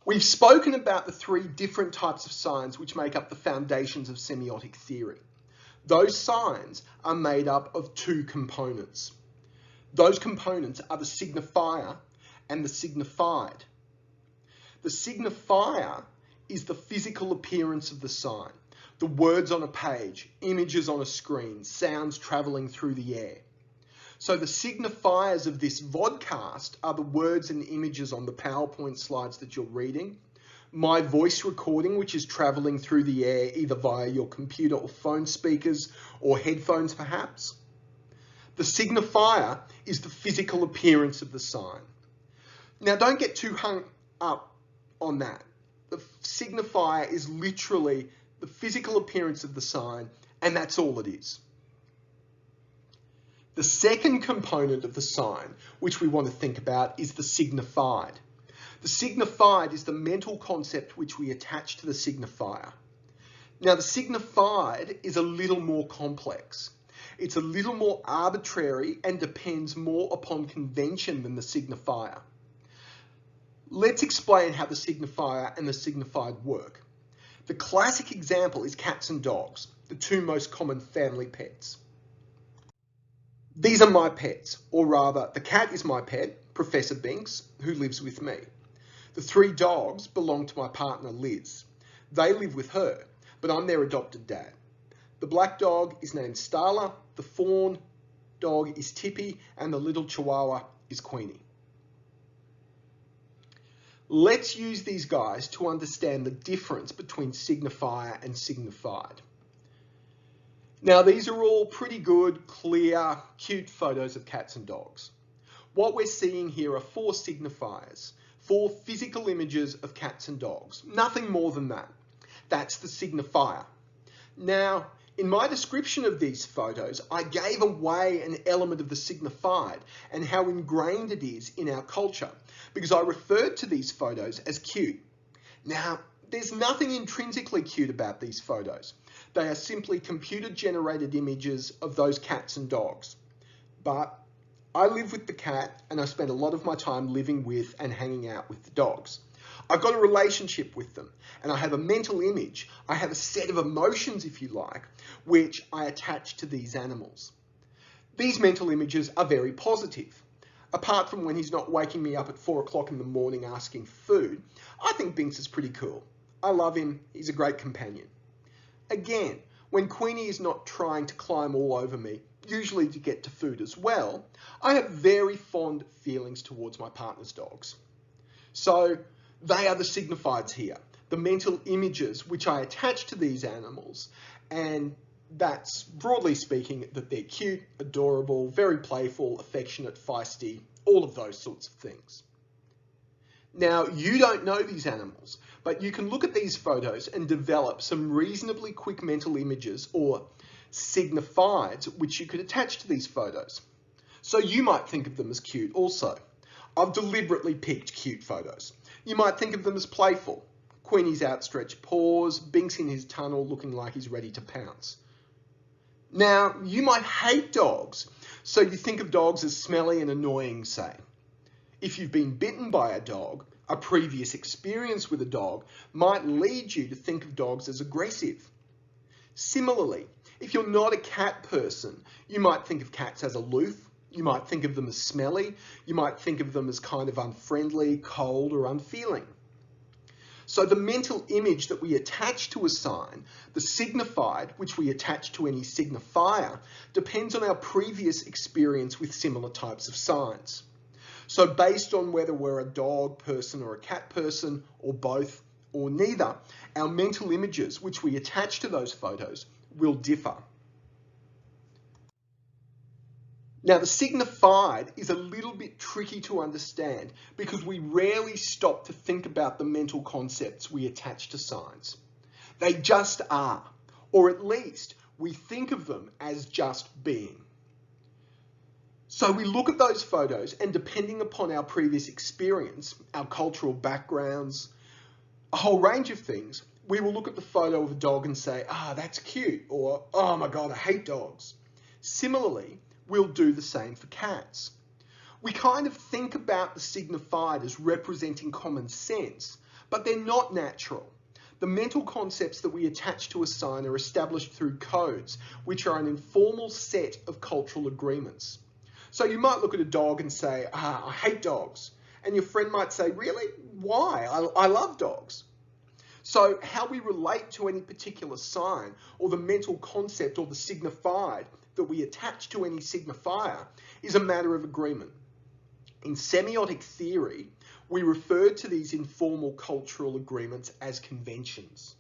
We've spoken about the three different types of signs which make up the foundations of semiotic theory. Those signs are made up of two components. Those components are the signifier and the signified. The signifier is the physical appearance of the sign, the words on a page, images on a screen, sounds travelling through the air. So the signifiers of this vodcast are the words and images on the PowerPoint slides that you're reading, my voice recording, which is travelling through the air either via your computer or phone speakers or headphones perhaps. The signifier is the physical appearance of the sign. Now don't get too hung up on that. The signifier is literally the physical appearance of the sign, and that's all it is. The second component of the sign, which we want to think about, is the signified. The signified is the mental concept which we attach to the signifier. Now, the signified is a little more complex. It's a little more arbitrary and depends more upon convention than the signifier. Let's explain how the signifier and the signified work. The classic example is cats and dogs, the two most common family pets. These are my pets, or rather, the cat is my pet, Professor Binks, who lives with me. The three dogs belong to my partner, Liz. They live with her, but I'm their adopted dad. The black dog is named Starla, the fawn dog is Tippy, and the little chihuahua is Queenie. Let's use these guys to understand the difference between signifier and signified. Now, these are all pretty good, clear, cute photos of cats and dogs. What we're seeing here are four signifiers, four physical images of cats and dogs. Nothing more than that. That's the signifier. Now, in my description of these photos, I gave away an element of the signified and how ingrained it is in our culture, because I referred to these photos as cute. Now, there's nothing intrinsically cute about these photos. They are simply computer-generated images of those cats and dogs. But I live with the cat, and I spend a lot of my time living with and hanging out with the dogs. I've got a relationship with them, and I have a mental image. I have a set of emotions, if you like, which I attach to these animals. These mental images are very positive. Apart from when he's not waking me up at 4 o'clock in the morning asking for food, I think Binks is pretty cool. I love him. He's a great companion. Again, when Queenie is not trying to climb all over me, usually to get to food as well, I have very fond feelings towards my partner's dogs. So they are the signifieds here, the mental images which I attach to these animals, and that's, broadly speaking, that they're cute, adorable, very playful, affectionate, feisty, all of those sorts of things. Now, you don't know these animals, but you can look at these photos and develop some reasonably quick mental images or signifieds which you could attach to these photos. So you might think of them as cute also. I've deliberately picked cute photos. You might think of them as playful. Queenie's outstretched paws, Binks in his tunnel looking like he's ready to pounce. Now, you might hate dogs, so you think of dogs as smelly and annoying, say. If you've been bitten by a dog, a previous experience with a dog might lead you to think of dogs as aggressive. Similarly, if you're not a cat person, you might think of cats as aloof, you might think of them as smelly, you might think of them as kind of unfriendly, cold, or unfeeling. So the mental image that we attach to a sign, the signified, which we attach to any signifier, depends on our previous experience with similar types of signs. So based on whether we're a dog person or a cat person, or both, or neither, our mental images which we attach to those photos will differ. Now, the signified is a little bit tricky to understand because we rarely stop to think about the mental concepts we attach to signs. They just are, or at least we think of them as just being. So we look at those photos, and depending upon our previous experience, our cultural backgrounds, a whole range of things, we will look at the photo of a dog and say, that's cute, or, oh my God, I hate dogs. Similarly, we'll do the same for cats. We kind of think about the signified as representing common sense, but they're not natural. The mental concepts that we attach to a sign are established through codes, which are an informal set of cultural agreements. So you might look at a dog and say, I hate dogs. And your friend might say, really? Why? I love dogs. So how we relate to any particular sign or the mental concept or the signified that we attach to any signifier is a matter of agreement. In semiotic theory, we refer to these informal cultural agreements as conventions.